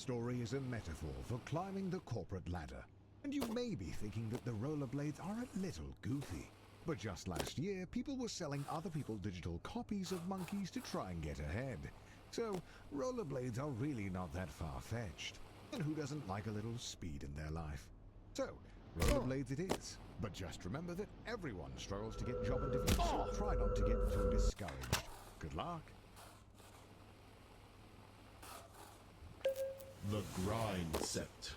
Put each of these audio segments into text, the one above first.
story is a metaphor for climbing the corporate ladder. And you may be thinking that the rollerblades are a little goofy. But just last year, people were selling other people digital copies of monkeys to try and get ahead. So, rollerblades are really not that far-fetched. And who doesn't like a little speed in their life? So, rollerblades it is. But just remember that everyone struggles to get job interviews, so try not to get too discouraged. Good luck. The Grind Set.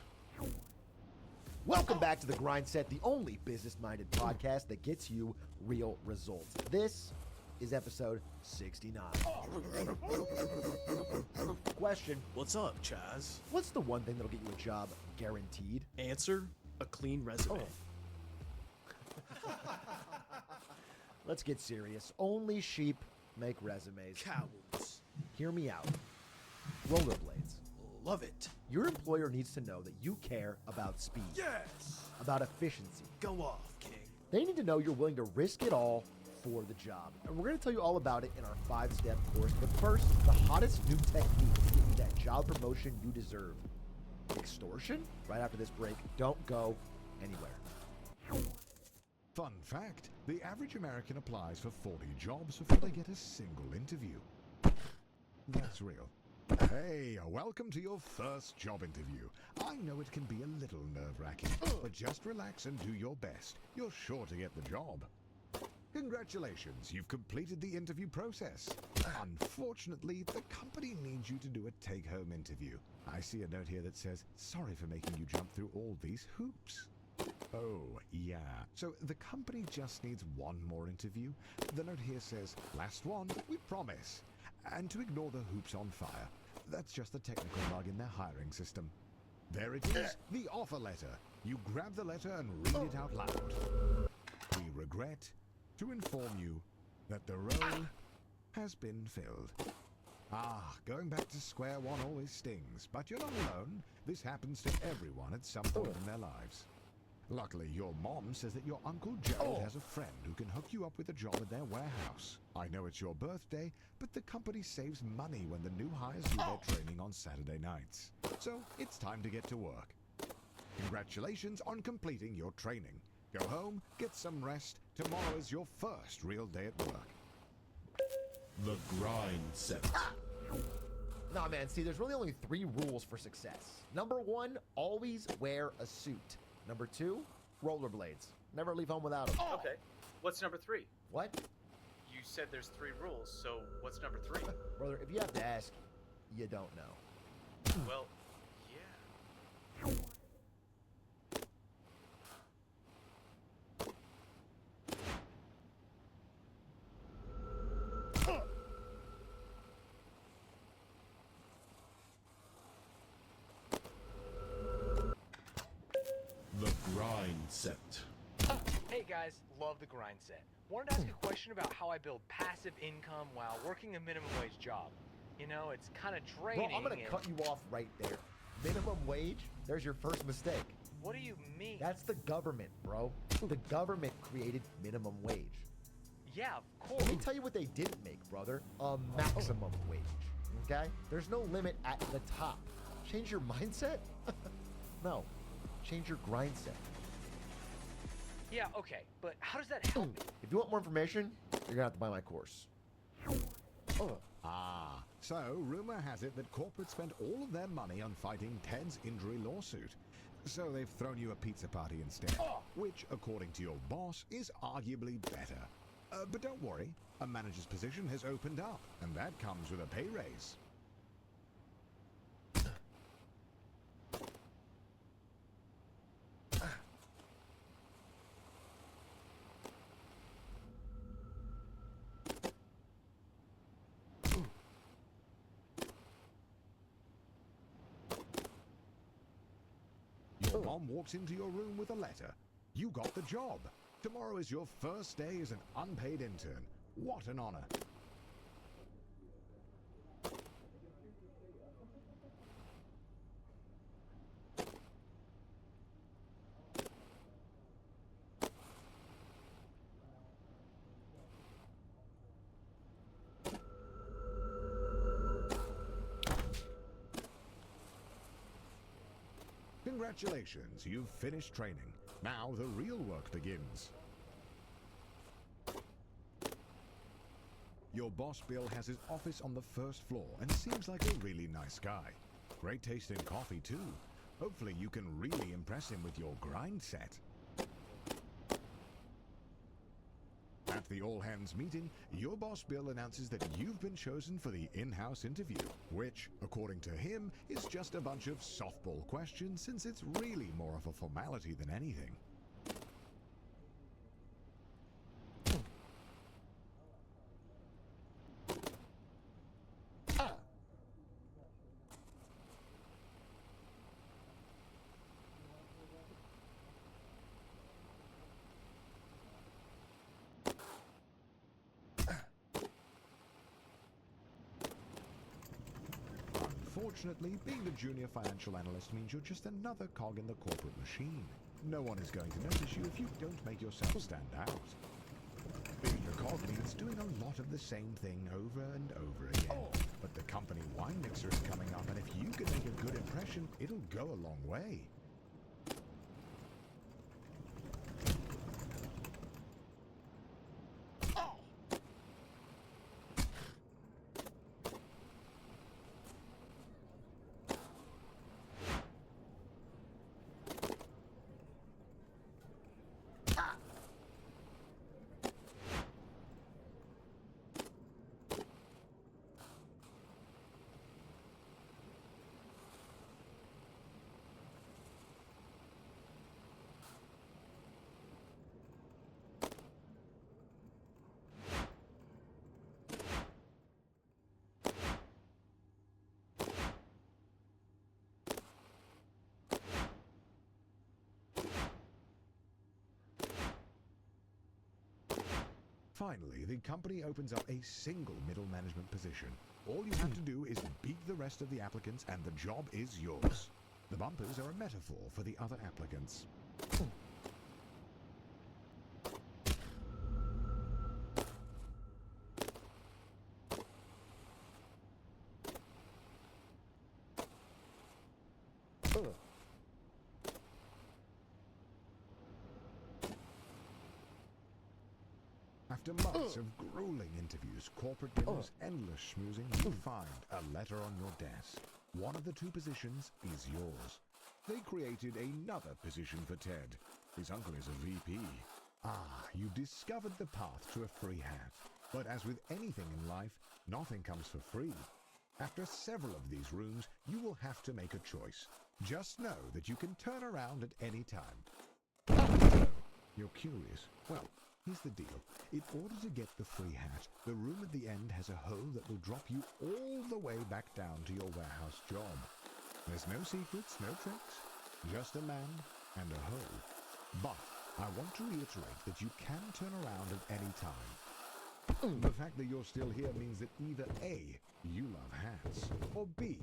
Welcome back to The Grind Set, the only business-minded podcast that gets you real results. This is episode 69. Question: What's up, Chaz? what's the one thing that'll get you a job guaranteed? Answer: a clean resume. Let's get serious. Only sheep make resumes. Cowards. Hear me out. Rollerblades. Love it. Your employer needs to know that you care about speed, Yes. about efficiency. Go off, King. They need to know you're willing to risk it all for the job. And we're going to tell you all about it in our 5-step course. But first, the hottest new technique to get you that job promotion you deserve. Extortion? Right after this break. Don't go anywhere. Fun fact, the average American applies for 40 jobs before they get a single interview. That's real. Hey, welcome to your first job interview. I know it can be a little nerve-wracking, but just relax and do your best. You're sure to get the job. Congratulations, you've completed the interview process. Unfortunately, the company needs you to do a take-home interview. I see a note here that says, sorry for making you jump through all these hoops. Oh, yeah. So the company just needs one more interview. The note here says, last one, we promise. And to ignore the hoops on fire. That's just the technical bug in their hiring system. There it is, the offer letter. You grab the letter and read it out loud. We regret to inform you that the role has been filled. Going back to square one always stings, but you're not alone. This happens to everyone at some point in their lives. Luckily, your mom says that your Uncle Gerald has a friend who can hook you up with a job at their warehouse. I know it's your birthday, but the company saves money when the new hires do their training on Saturday nights. So, it's time to get to work. Congratulations on completing your training. Go home, get some rest. Tomorrow is your first real day at work. The Grind Set. Nah, man, see, there's really only 3 rules for success. Number 1, always wear a suit. Number 2, rollerblades. Never leave home without them. Okay. What's number 3? What? You said there's 3 rules, so what's number 3? Brother, if you have to ask, you don't know. Well, yeah. The Grind Set. Hey guys, love the Grind Set. Wanted to ask a question about how I build passive income while working a minimum wage job. You know, it's kind of draining. Bro, I'm gonna cut you off right there. Minimum wage? There's your first mistake. What do you mean? That's the government, bro. The government created minimum wage. Yeah, of Let me course. tell you what they didn't make, brother. A maximum wage. Okay? There's no limit at the top. Change your mindset? No. Change your grind set. Yeah, okay, but how does that help me? If you want more information, you're gonna have to buy my course. So rumor has it that corporates spent all of their money on fighting Ted's injury lawsuit. So they've thrown you a pizza party instead, which, according to your boss, is arguably better. But don't worry, a manager's position has opened up, and that comes with a pay raise. Your mom walks into your room with a letter. You got the job. Tomorrow is your first day as an unpaid intern. What an honor. Congratulations, you've finished training. Now the real work begins. Your boss Bill has his office on the first floor and seems like a really nice guy. Great taste in coffee too. Hopefully you can really impress him with your grind set. At the all-hands meeting, your boss Bill announces that you've been chosen for the in-house interview, which, according to him, is just a bunch of softball questions since it's really more of a formality than anything. Unfortunately, being the junior financial analyst means you're just another cog in the corporate machine. No one is going to notice you if you don't make yourself stand out. Being a cog means doing a lot of the same thing over and over again. But the company wine mixer is coming up, and if you can make a good impression, it'll go a long way. Finally, the company opens up a single middle management position. All you have to do is beat the rest of the applicants and the job is yours. The bumpers are a metaphor for the other applicants. After months of grueling interviews, corporate dinners, endless schmoozing, you find a letter on your desk. One of the two positions is yours. They created another position for Ted. His uncle is a VP. You discovered the path to a free hat. But as with anything in life, nothing comes for free. After several of these rooms, you will have to make a choice. Just know that you can turn around at any time. So, you're curious? Well, here's the deal. In order to get the free hat, the room at the end has a hole that will drop you all the way back down to your warehouse job. There's no secrets, no tricks, just a man and a hole. But I want to reiterate that you can turn around at any time. The fact that you're still here means that either A, you love hats, or B,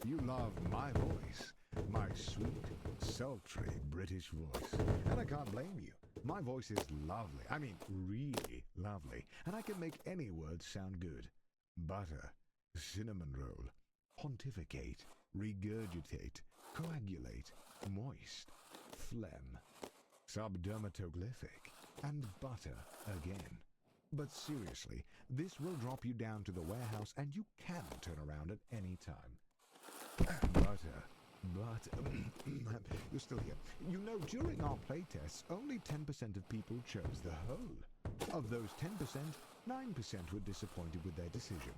you love my voice, my sweet, sultry British voice. And I can't blame you. My voice is lovely. I mean, really lovely. And I can make any word sound good. Butter, cinnamon roll, pontificate, regurgitate, coagulate, moist, phlegm, subdermatoglyphic, and butter again. But seriously, this will drop you down to the warehouse and you can turn around at any time. Butter. But, you're still here. You know, during our playtests, only 10% of people chose the hole. Of those 10%, 9% were disappointed with their decision.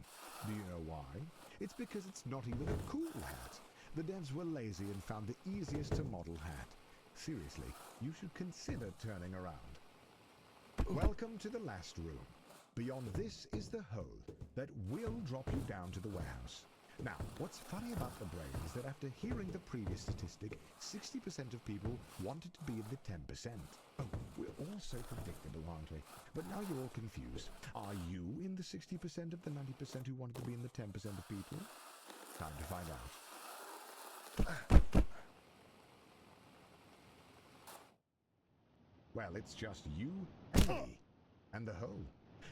Do you know why? It's because it's not even a cool hat. The devs were lazy and found the easiest to model hat. Seriously, you should consider turning around. Welcome to the last room. Beyond this is the hole that will drop you down to the warehouse. Now, what's funny about the brain is that after hearing the previous statistic, 60% of people wanted to be in the 10%. Oh, we're all so predictable, aren't we? But now you're all confused. Are you in the 60% of the 90% who wanted to be in the 10% of people? Time to find out. Well, it's just you and me, and the hole.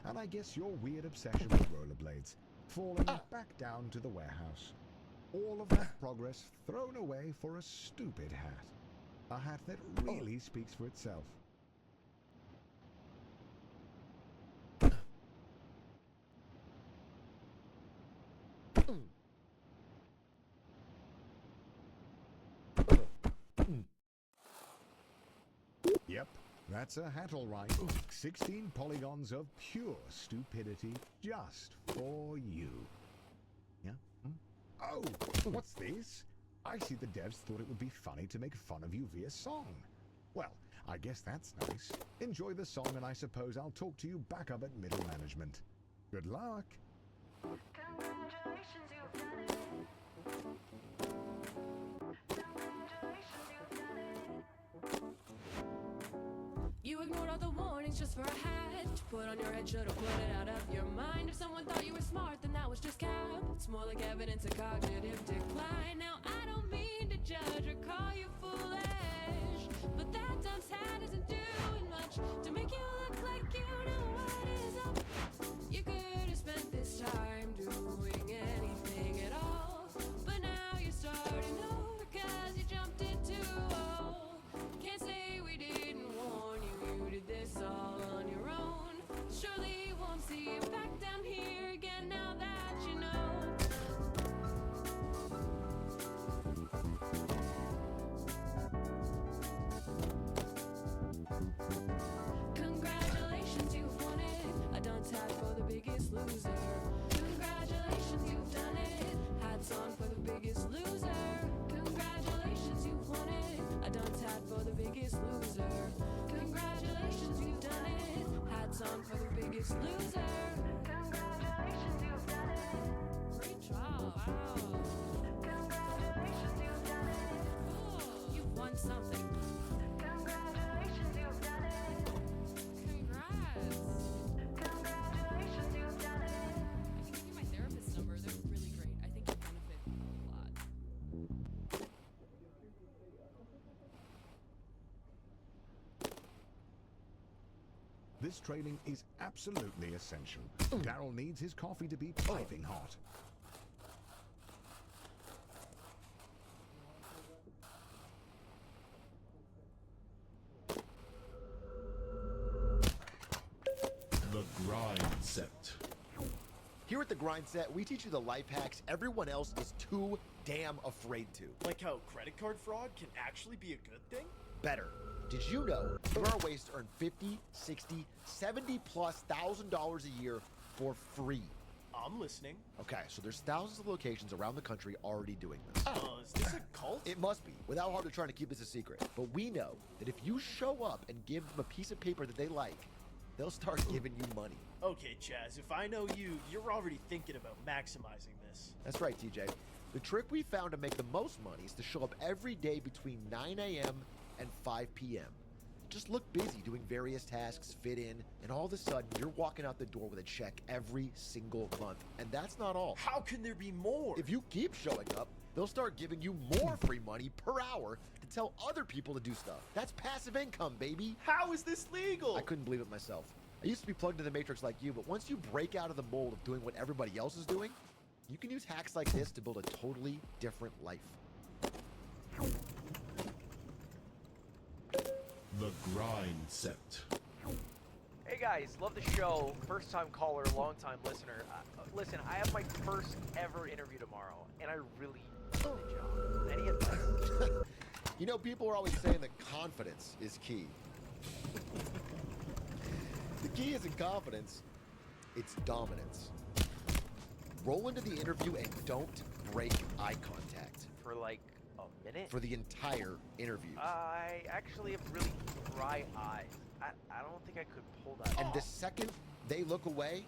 And I guess your weird obsession with rollerblades, falling back down to the warehouse. All of that progress thrown away for a stupid hat. A hat that really speaks for itself. Yep, that's a hat all right. 16 polygons of pure stupidity just for you. Yeah? Oh, what's this? I see the devs thought it would be funny to make fun of you via song. Well, I guess that's nice. Enjoy the song, and I suppose I'll talk to you back up at middle management. Good luck. Congratulations, you've done it. Congratulations, you've done it. You ignored all the warnings just for a hat to put on your head. Should've put it out of your mind. If someone thought you were smart, then that was just cap. It's more like evidence of cognitive decline. Now I don't mean to judge or call you foolish, but that dumb hat isn't doing much to make you look like you know what is up. You could have spent this time doing anything at all, but now you're starting over 'cause you jumped in too old. Can't say we didn't warn you, you did this all on your own. Surely won't see you back down here again now that you know. Congratulations, you've won it. A dunce hat for the biggest loser. Congratulations, you've done it. Hats on for the biggest loser. Congratulations, you've won it. A dunce hat for the biggest loser. Congratulations, you've done it. Hats on for the biggest loser. Congratulations, you've done it. Great job. Wow. Congratulations, you've done it. Oh, you've won something. Congratulations, you've done it. Congrats. Congratulations, you've done it. I can give you my therapist's number. They're really great. I think you'll benefit a lot. This training is absolutely essential. Daryl needs his coffee to be piping hot. The grind set. Here at the Grind Set, we teach you the life hacks everyone else is too damn afraid to. Like how credit card fraud can actually be a good thing? Better. Did you know there are ways to earn 50, 60, 70 plus $1,000 a year for free? I'm listening. Okay, so there's thousands of locations around the country already doing this. Is this a cult? It must be. Without Hard, they're trying to keep this a secret. But we know that if you show up and give them a piece of paper that they like, they'll start giving you money. Okay, Chaz, if I know you, you're already thinking about maximizing this. That's right, TJ. The trick we found to make the most money is to show up every day between 9 a.m. and 5 p.m. Just look busy doing various tasks, fit in, and all of a sudden you're walking out the door with a check every single month. And that's not all. How can there be more? If you keep showing up, they'll start giving you more free money per hour to tell other people to do stuff. That's passive income, baby. How is this legal? I couldn't believe it myself. I used to be plugged into the Matrix like you, but once you break out of the mold of doing what everybody else is doing, you can use hacks like this to build a totally different life. The grind set. Hey guys, love the show. First time caller, long time listener. Listen, I have my first ever interview tomorrow, and I really need the job. Any advice? You know, people are always saying that confidence is key. The key isn't confidence, it's dominance. Roll into the interview and don't break eye contact For like a minute? for the entire interview. I actually have really dry eyes. I don't think I could pull that And off. the second they look away,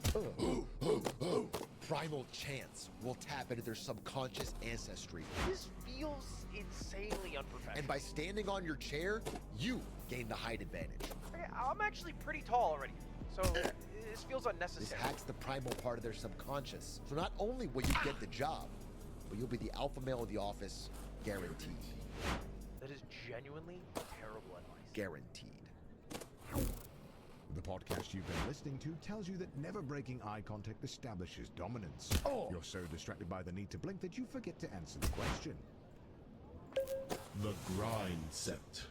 primal chance will tap into their subconscious ancestry. This feels insanely unprofessional. And by standing on your chair, you gain the height advantage. Okay, I'm actually pretty tall already, so this feels This unnecessary. hacks the primal part of their subconscious. So not only will you get the job, but you'll be the alpha male of the office, guaranteed. That is genuinely terrible advice. Guaranteed. The podcast you've been listening to tells you that never breaking eye contact establishes dominance. You're so distracted by the need to blink that you forget to answer the question. The grind set.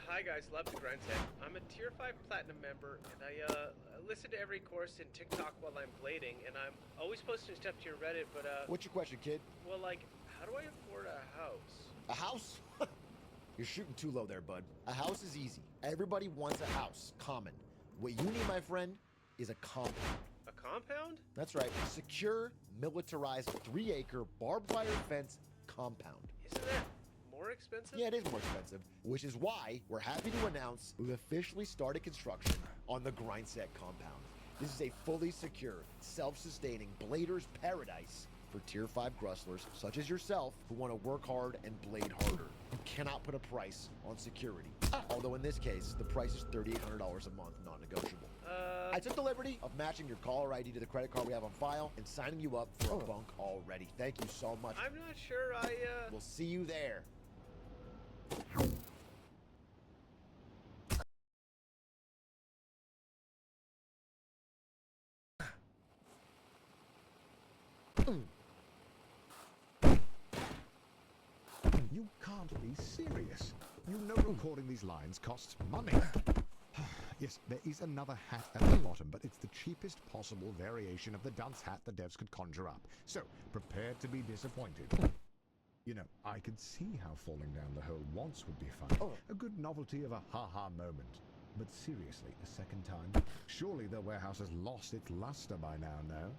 Hi guys, love the grind set. I'm a tier 5 platinum member, and I listen to every course in TikTok while I'm blading, and I'm always posting stuff to your Reddit, but What's your question, kid? well, like, how do I afford a house? A house? You're shooting too low there, bud. A house is easy. Everybody wants a house. Common. What you need, my friend, is a compound. A compound? That's right. A secure, militarized, 3-acre, barbed wire fence compound. Isn't that more expensive? Yeah, it is more expensive, which is why we're happy to announce we've officially started construction on the Grindset compound. This is a fully secure, self-sustaining blader's paradise for tier 5 grustlers such as yourself who want to work hard and blade harder. You cannot put a price on security. Although in this case, the price is $3,800 a month, non-negotiable. I took the liberty of matching your caller ID to the credit card we have on file and signing you up for a bunk already. Thank you so much. I'm not sure We'll see you there. You can't be serious. You know recording these lines costs money. Yes, there is another hat at the bottom, but it's the cheapest possible variation of the dunce hat the devs could conjure up. So, prepare to be disappointed. You know, I could see how falling down the hole once would be fun. A good novelty of a ha-ha moment. But seriously, a second time? Surely the warehouse has lost its luster by now, no?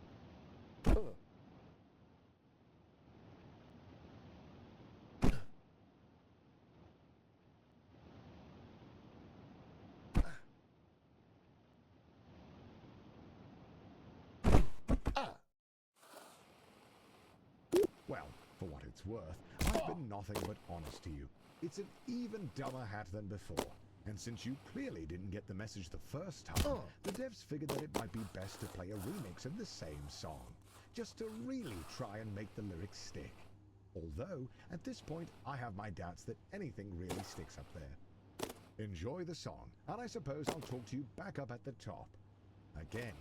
Well, for what it's worth, I've been nothing but honest to you. It's an even dumber hat than before. And since you clearly didn't get the message the first time, the devs figured that it might be best to play a remix of the same song, just to really try and make the lyrics stick. Although, at this point, I have my doubts that anything really sticks up there. Enjoy the song, and I suppose I'll talk to you back up at the top. Again.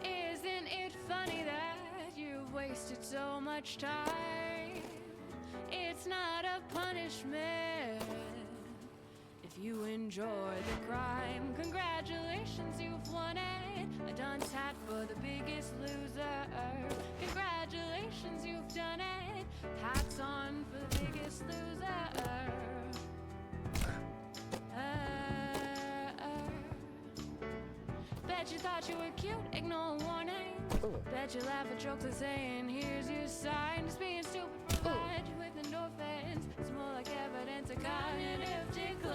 Isn't it funny that you've wasted so much time? It's not a punishment if you enjoy the crime. Congratulations, you've won it. A dunce hat for the biggest loser. Congratulations, you've done it. Hats on for the biggest loser. Bet you thought you were cute, ignore warning. Bet you laugh at jokes of saying, here's your sign. Just being stupid provides you with endorphins. It's more like evidence of cognitive decline.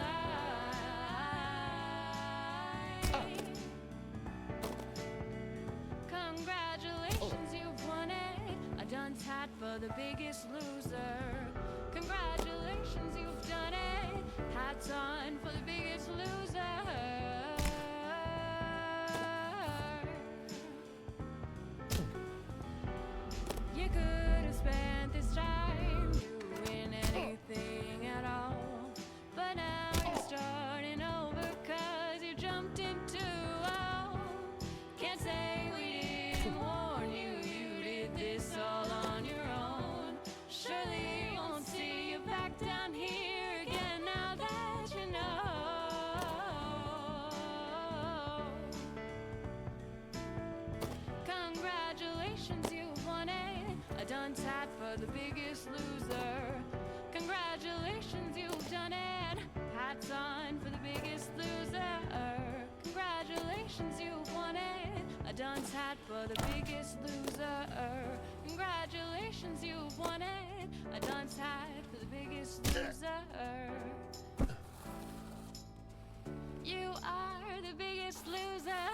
Congratulations, you've won it. A dunce hat for the biggest loser. Congratulations, you've done it. Hats on for the biggest loser. You could have spent this time doing anything at all, but now you're starting over 'cause you jumped into all. Can't say we didn't warn you, you did this all on your own. Surely you won't see you back down here again now that you know. Congratulations, you've won it. A dunce hat for the biggest loser. Congratulations, you've done it. Hats on for the biggest loser. Congratulations, you've won it. A dunce hat for the biggest loser. Congratulations, you've won it. A dunce hat for the biggest loser. You are the biggest loser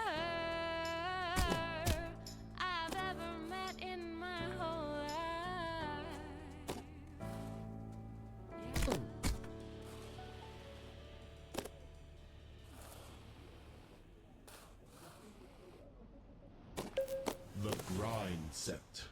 I've ever met in my whole life. Yeah. set.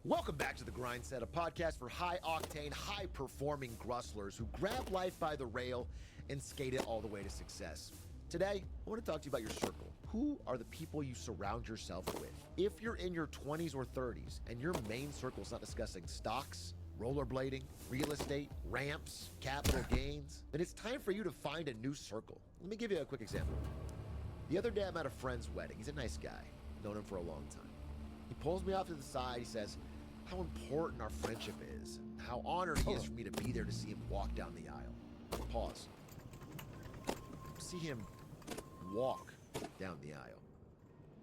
Welcome back to The Grind Set, a podcast for high-octane, high-performing grustlers who grab life by the rail and skate it all the way to success. Today, I want to talk to you about your circle. Who are the people you surround yourself with? If you're in your 20s or 30s and your main circle's not discussing stocks, rollerblading, real estate, ramps, capital gains, then it's time for you to find a new circle. Let me give you a quick example. The other day I'm at a friend's wedding. He's a nice guy, known him for a long time. He pulls me off to the side. He says how important our friendship is, how honored he is for me to be there to see him walk down the aisle. Pause. See him walk down the aisle.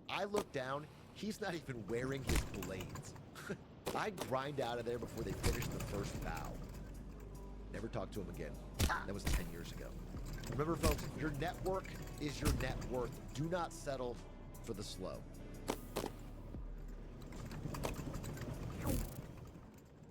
I look down. He's not even wearing his blades. I grind out of there before they finish the first bow. Never talk to him again. That was 10 years ago. Remember, folks, your network is your net worth. Do not settle for the slow.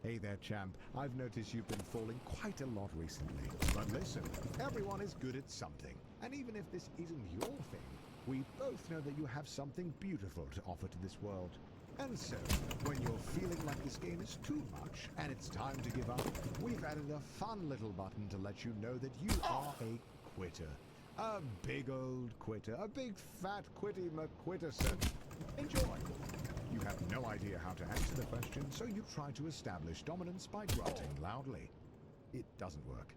Hey there, champ. I've noticed you've been falling quite a lot recently. But listen, everyone is good at something. And even if this isn't your thing, we both know that you have something beautiful to offer to this world. And so, when you're feeling like this game is too much and it's time to give up, we've added a fun little button to let you know that you are a quitter. A big old quitter. A big fat quitty McQuitterson. Enjoy. You have no idea how to answer the question, so you try to establish dominance by grunting loudly. It doesn't work.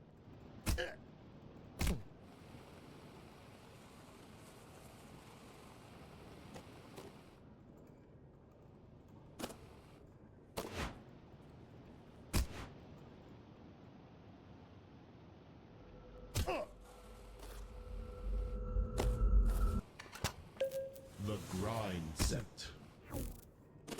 The grind set.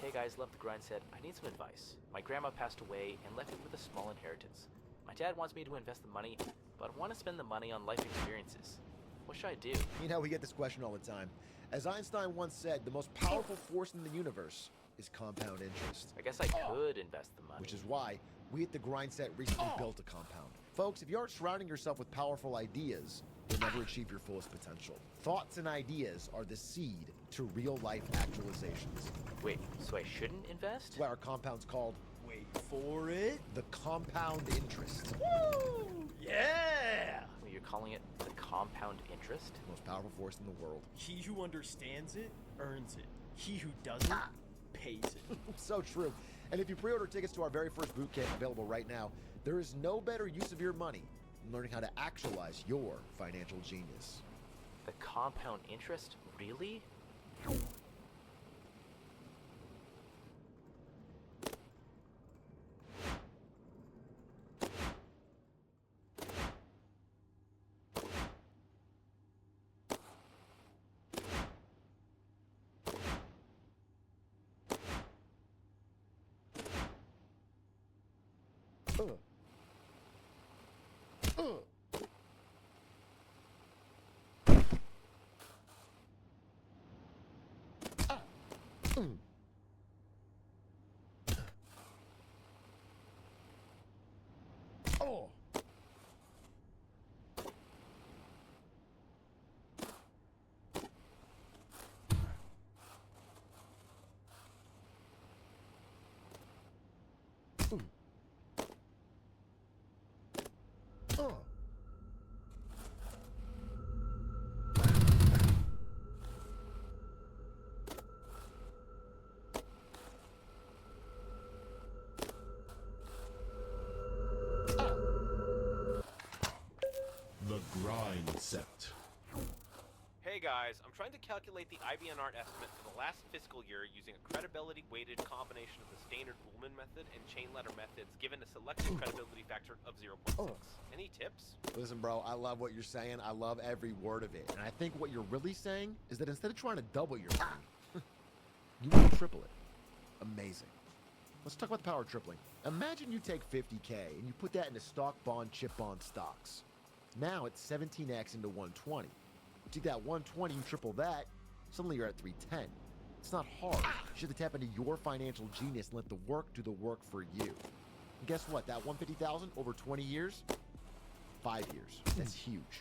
Hey guys, love The Grind Set. I need some advice. My grandma passed away and left me with a small inheritance. My dad wants me to invest the money, but I want to spend the money on life experiences. What should I do? You know, we get this question all the time. As Einstein once said, the most powerful force in the universe is compound interest. I guess I could invest the money. Which is why we at The Grind Set recently built a compound. Folks, if you aren't surrounding yourself with powerful ideas, you'll never achieve your fullest potential. Thoughts and ideas are the seed to real-life actualizations. Wait, so I shouldn't invest? That's why our compound's called Wait for it. the compound interest. Woo! Yeah! Well, you're calling it the compound interest? Most powerful force in the world. He who understands it earns it. He who doesn't pays it. So true. And if you pre-order tickets to our very first boot camp available right now, there is no better use of your money than learning how to actualize your financial genius. The compound interest? Really? Oh. The grind set. Hey guys, I'm trying to calculate the IBNR estimate for the last fiscal year using a credibility-weighted combination of the standard Ullman method and chain letter methods given a selected credibility factor of 0.6. Any tips? Listen, bro, I love what you're saying. I love every word of it. And I think what you're really saying is that instead of trying to double your money, you want to triple it. Amazing. Let's talk about the power of tripling. Imagine you take 50K and you put that into stock, bond, chip bond stocks. Now it's 17x into 120. You take that 120, you triple that, suddenly you're at 310. It's not hard. You should have to tap into your financial genius and let the work do the work for you. And guess what? That 150,000 over 20 years, 5 years. That's huge.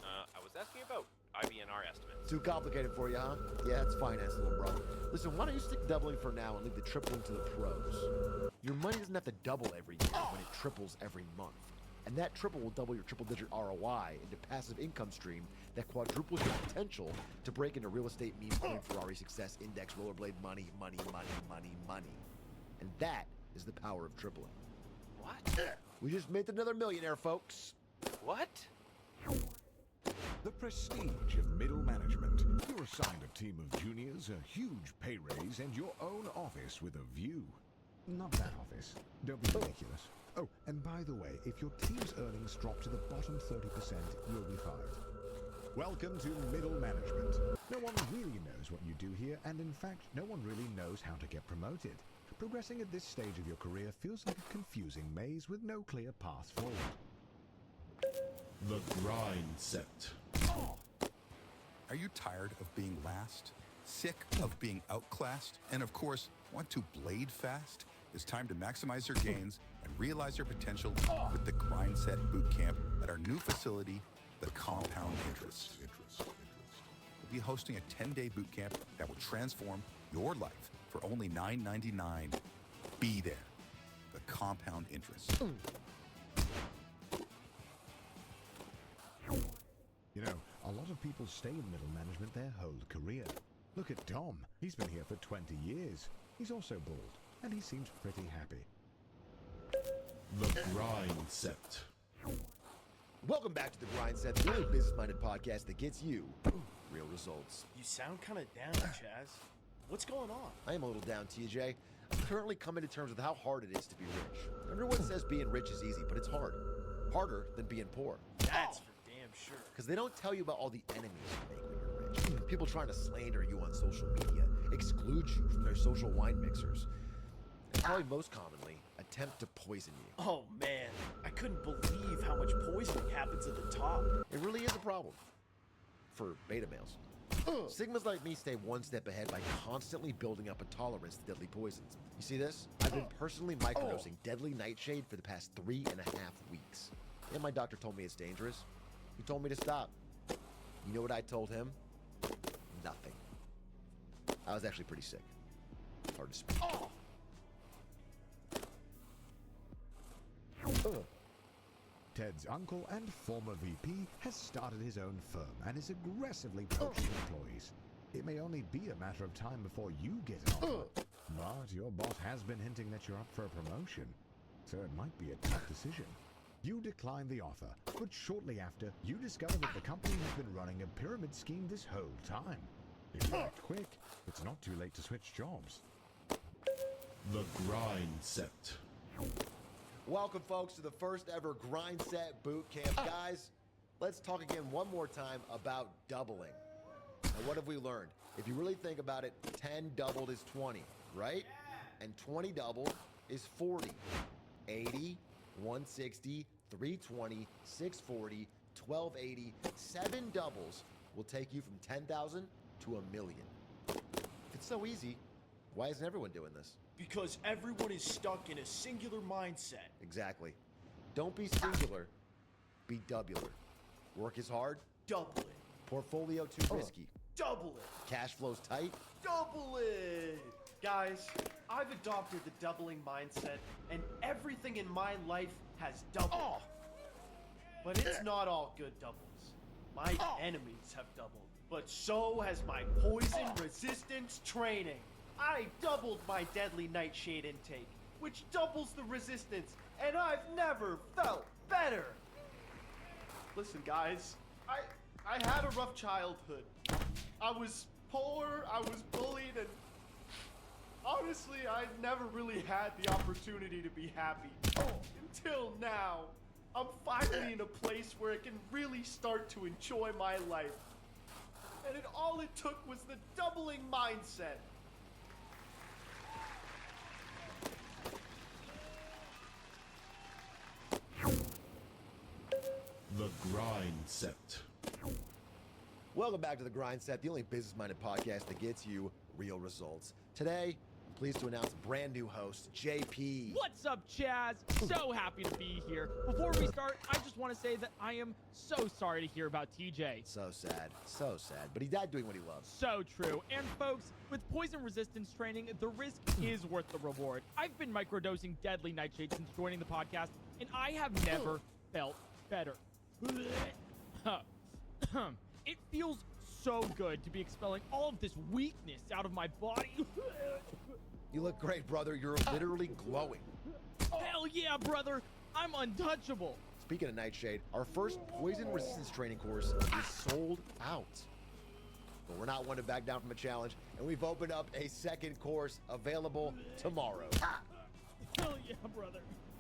I was asking about IBNR estimates. Too complicated for you, huh? Yeah, it's finance, little bro. Listen, why don't you stick doubling for now and leave the tripling to the pros? Your money doesn't have to double every year when it triples every month. And that triple will double your triple-digit ROI into passive income stream that quadruples your potential to break into real estate, meme coin, Ferrari success, index, rollerblade, money. And that is the power of tripling. What? We just made another millionaire, folks. What? The prestige of middle management. You're assigned a team of juniors, a huge pay raise, and your own office with a view. Not that office. Don't be ridiculous. Oh, and by the way, if your team's earnings drop to the bottom 30%, you'll be fired. Welcome to middle management. No one really knows what you do here, and in fact, no one really knows how to get promoted. Progressing at this stage of your career feels like a confusing maze with no clear path forward. The grind set. Are you tired of being last? Sick of being outclassed? And of course, want to blade fast? It's time to maximize your gains and realize your potential with the Grind Set Bootcamp at our new facility, the Compound Interest. We'll be hosting a 10-day bootcamp that will transform your life for only $9.99. Be there. The Compound Interest. You know, a lot of people stay in middle management their whole career. Look at Dom. He's been here for 20 years. He's also bald, and he seems pretty happy. The grind set. Welcome back to the Grind Set, the only business-minded podcast that gets you real results. You sound kind of down, Chaz. What's going on? I am a little down, TJ. I'm currently coming to terms with how hard it is to be rich. Everyone says being rich is easy, but it's hard. Harder than being poor. That's for damn sure. Because they don't tell you about all the enemies you make when you're rich. People trying to slander you on social media, exclude you from their social wine mixers, and probably most commonly, attempt to poison you. Oh man, I couldn't believe how much poisoning happens at the top. It really is a problem. For beta males. Sigmas like me stay one step ahead by constantly building up a tolerance to deadly poisons. You see this? I've been personally microdosing deadly nightshade for the past 3.5 weeks. And my doctor told me it's dangerous. He told me to stop. You know what I told him? Nothing. I was actually pretty sick. Hard to speak. Ted's uncle and former VP has started his own firm and is aggressively poaching employees. It may only be a matter of time before you get an offer, but your boss has been hinting that you're up for a promotion, so it might be a tough decision. You decline the offer, but shortly after, you discover that the company has been running a pyramid scheme this whole time. If you act quick, it's not too late to switch jobs. The grind set. Welcome, folks, to the first ever Grind Set Boot Camp. Guys, let's talk again one more time about doubling. And what have we learned? If you really think about it, 10 doubled is 20, right? And 20 doubled is 40. 80, 160, 320, 640, 1280, 7 doubles will take you from 10,000 to $1 million. If it's so easy, why isn't everyone doing this? Because everyone is stuck in a singular mindset. Exactly. Don't be singular, be doubler. Work is hard, Double it. portfolio too risky, Double it. cash flows tight. Double it. Guys, I've adopted the doubling mindset, and everything in my life has doubled. But it's not all good doubles. My enemies have doubled, but so has my poison resistance training. I doubled my deadly nightshade intake, which doubles the resistance, and I've never felt better. Listen, guys, I had a rough childhood. I was poor, I was bullied, and honestly, I never really had the opportunity to be happy. Until now, I'm finally in a place where I can really start to enjoy my life. And all it took was the doubling mindset. The grind set. Welcome back to the Grind Set, the only business-minded podcast that gets you real results. Today, I'm pleased to announce brand new host, JP. What's up, Chaz? So happy to be here. Before we start, I just want to say that I am so sorry to hear about TJ. So sad, so sad. But he died doing what he loves. So true. And folks, with poison resistance training, the risk is worth the reward. I've been microdosing deadly nightshade since joining the podcast, and I have never felt better. It feels so good to be expelling all of this weakness out of my body. You look great, brother. You're literally glowing. Hell yeah, brother. I'm untouchable. Speaking of Nightshade, our first poison resistance training course is sold out. But we're not one to back down from a challenge, and we've opened up a second course available tomorrow. Hell yeah, brother.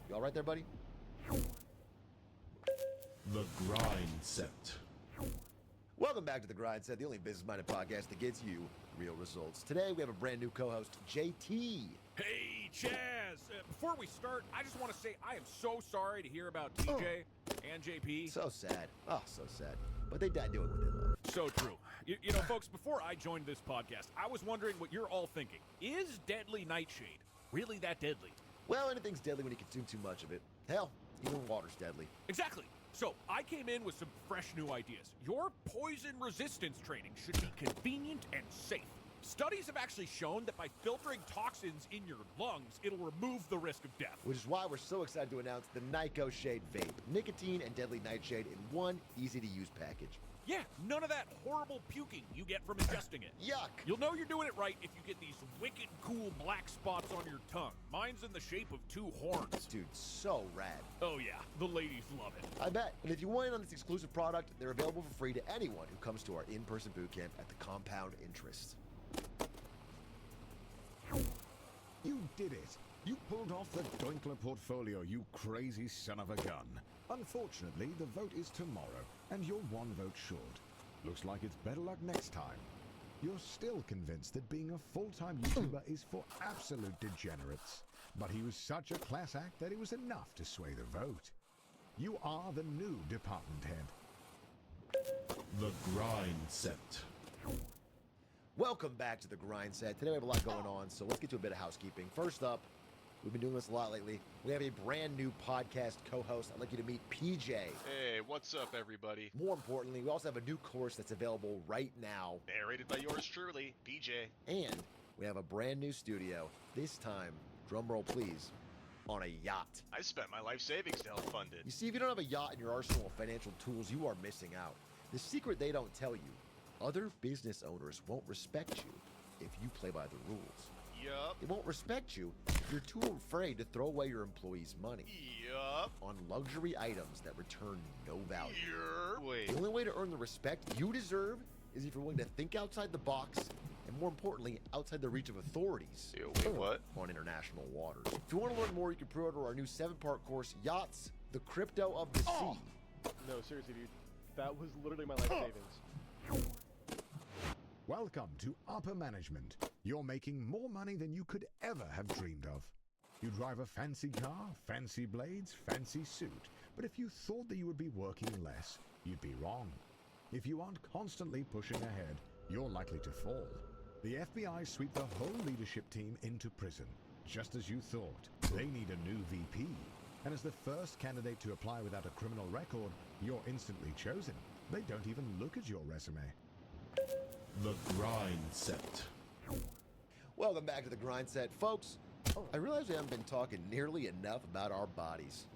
You all right there, buddy? The grind set. Welcome back to The Grind Set, the only business-minded podcast that gets you real results. Today, we have a brand new co-host, JT. Hey, Chaz! Before we start, I just want to say I am so sorry to hear about TJ and JP. So sad. Oh, so sad. But they died doing what they love. So true. You know, folks, before I joined this podcast, I was wondering what you're all thinking. Is deadly nightshade really that deadly? Well, anything's deadly when you consume too much of it. Hell, even water's deadly. Exactly. So, I came in with some fresh new ideas. Your poison resistance training should be convenient and safe. Studies have actually shown that by filtering toxins in your lungs, it'll remove the risk of death. Which is why we're so excited to announce the Nyko Shade Vape. Nicotine and deadly nightshade in one easy-to-use package. Yeah, none of that horrible puking you get from ingesting it. Yuck! You'll know you're doing it right if you get these wicked cool black spots on your tongue. Mine's in the shape of 2 horns. Dude, so rad. Oh yeah, the ladies love it. I bet. And if you want in on this exclusive product, they're available for free to anyone who comes to our in-person boot camp at the Compound Interest. You did it. You pulled off the Doinkler portfolio, you crazy son of a gun. Unfortunately, the vote is tomorrow, and you're 1 vote short. Looks like it's better luck next time. You're still convinced that being a full-time YouTuber is for absolute degenerates. But he was such a class act that it was enough to sway the vote. You are the new department head. The grind set. Welcome back to The Grind Set. Today we have a lot going on, so let's get to a bit of housekeeping. First up, we've been doing this a lot lately. We have a brand new podcast co-host. I'd like you to meet PJ. Hey, what's up, everybody? More importantly, we also have a new course that's available right now. Narrated by yours truly, PJ. And we have a brand new studio, this time, drumroll please, on a yacht. I spent my life savings to help fund it. You see, if you don't have a yacht in your arsenal of financial tools, you are missing out. The secret they don't tell you, other business owners won't respect you if you play by the rules. Yup. They won't respect you if you're too afraid to throw away your employees' money Yup. on luxury items that return no value. Wait. The only way to earn the respect you deserve is if you're willing to think outside the box and, more importantly, outside the reach of authorities. Wait, what? On international waters. If you want to learn more, you can pre-order our new 7-part course, Yachts, the Crypto of the Sea. No, seriously, dude. That was literally my life savings. Welcome to Upper Management. You're making more money than you could ever have dreamed of. You drive a fancy car, fancy blades, fancy suit. But if you thought that you would be working less, you'd be wrong. If you aren't constantly pushing ahead, you're likely to fall. The FBI sweep the whole leadership team into prison. Just as you thought, they need a new VP. And as the first candidate to apply without a criminal record, you're instantly chosen. They don't even look at your resume. The grind set. Welcome back to The Grind Set. Folks, I realize we haven't been talking nearly enough about our bodies.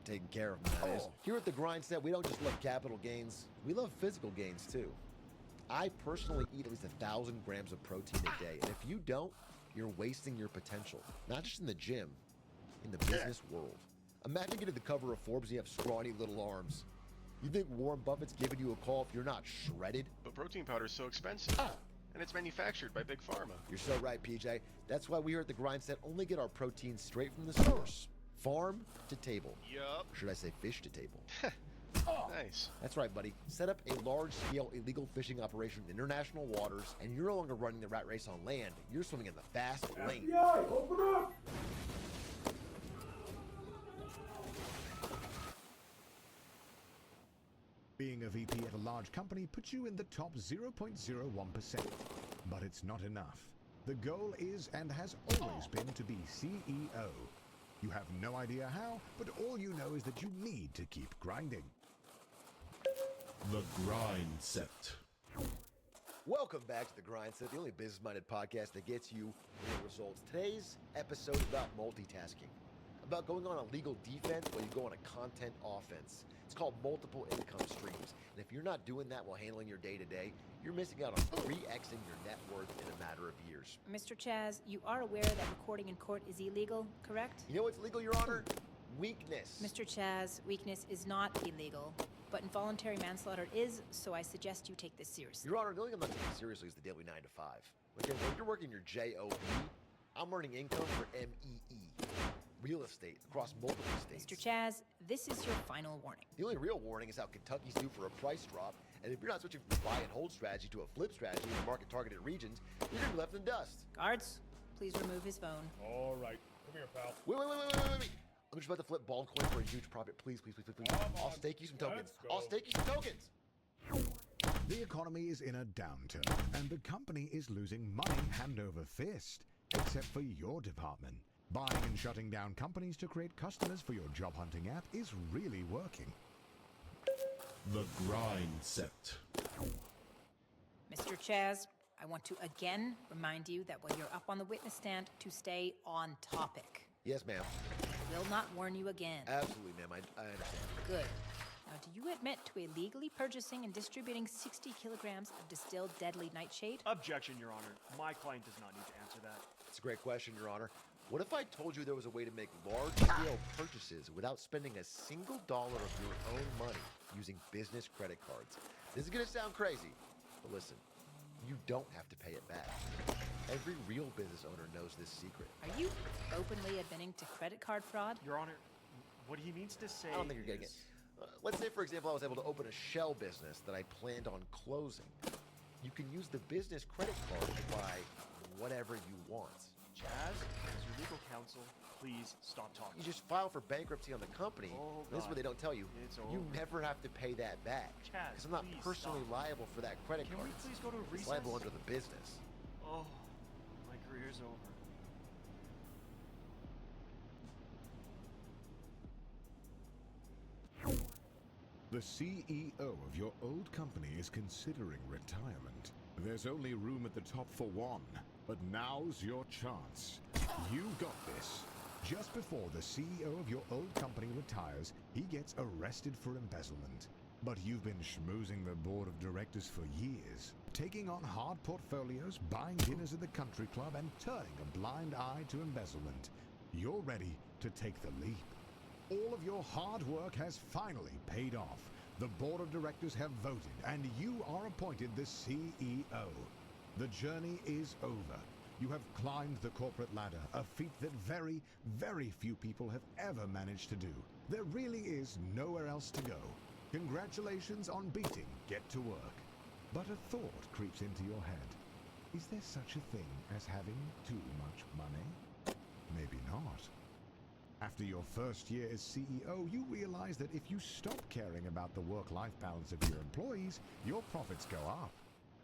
Taking care of them, that is. Here at The Grind Set, we don't just love capital gains, we love physical gains too. I personally eat at least 1,000 grams of protein a day, and if you don't, you're wasting your potential. Not just in the gym, in the business world. Imagine getting the cover of Forbes and you have scrawny little arms. You think Warren Buffett's giving you a call if you're not shredded? But protein powder is so expensive. And it's manufactured by Big Pharma. You're so right, PJ. That's why we here at The Grind Set only get our protein straight from the source. Farm to table. Yup. Or should I say fish to table? Nice. That's right, buddy. Set up a large-scale illegal fishing operation in international waters, and you're no longer running the rat race on land. You're swimming in the fast lane. FBI, open up! Being a VP at a large company puts you in the top 0.01%. But it's not enough. The goal is and has always been to be CEO. You have no idea how, but all you know is that you need to keep grinding. The grind set. Welcome back to The Grind Set, the only business-minded podcast that gets you real results. Today's episode is about multitasking, about going on a legal defense while you go on a content offense. It's called multiple income streams, and if you're not doing that while handling your day-to-day, you're missing out on 3xing your net worth in a matter of years. Mr. Chaz, you are aware that recording in court is illegal, correct? You know what's legal, Your Honor? Weakness. Mr. Chaz, weakness is not illegal, but involuntary manslaughter is, so I suggest you take this seriously. Your Honor, the only thing I'm not taking seriously is the daily 9 to 5. Again, when you're working your JOB, I'm earning income for MEE, real estate, across multiple states. Mr. Chaz, this is your final warning. The only real warning is how Kentucky's due for a price drop, and if you're not switching from a buy and hold strategy to a flip strategy in the market-targeted regions, you're gonna be left in dust. Guards, please remove his phone. All right. Come here, pal. Wait. I'm just about to flip bald coin for a huge profit. Please. I'll stake you some tokens. I'll stake you some tokens. The economy is in a downturn, and the company is losing money hand over fist, except for your department. Buying and shutting down companies to create customers for your job hunting app is really working. The grind set. Mr. Chaz, I want to again remind you that while you're up on the witness stand, to stay on topic. Yes, ma'am. I will not warn you again. Absolutely, ma'am. I understand. Good. Now, do you admit to illegally purchasing and distributing 60 kilograms of distilled deadly nightshade? Objection, Your Honor. My client does not need to answer that. It's a great question, Your Honor. What if I told you there was a way to make large-scale purchases without spending a single dollar of your own money using business credit cards? This is gonna sound crazy, but listen, you don't have to pay it back. Every real business owner knows this secret. Are you openly admitting to credit card fraud? Your Honor, what he means to say I don't think you're getting it. Let's say, for example, I was able to open a shell business that I planned on closing. You can use the business credit card to buy whatever you want. Chaz, as your legal counsel, please stop talking. You just file for bankruptcy on the company. Oh, This is what they don't tell you. It's You over. never have to pay that back. Chaz, Because I'm not please personally stop. liable for that credit Can card. we please go to a It's recess? liable under the business. Oh, my career's over. The CEO of your old company is considering retirement. There's only room at the top for one, but now's your chance. You got this. Just before the CEO of your old company retires, he gets arrested for embezzlement. But you've been schmoozing the board of directors for years, taking on hard portfolios, buying dinners at the country club, and turning a blind eye to embezzlement. You're ready to take the leap. All of your hard work has finally paid off. The board of directors have voted, and you are appointed the CEO. The journey is over. You have climbed the corporate ladder, a feat that very, very few people have ever managed to do. There really is nowhere else to go. Congratulations on beating Get to Work. But a thought creeps into your head. Is there such a thing as having too much money? Maybe not. After your first year as CEO, you realize that if you stop caring about the work-life balance of your employees, your profits go up.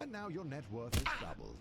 And now your net worth is doubled.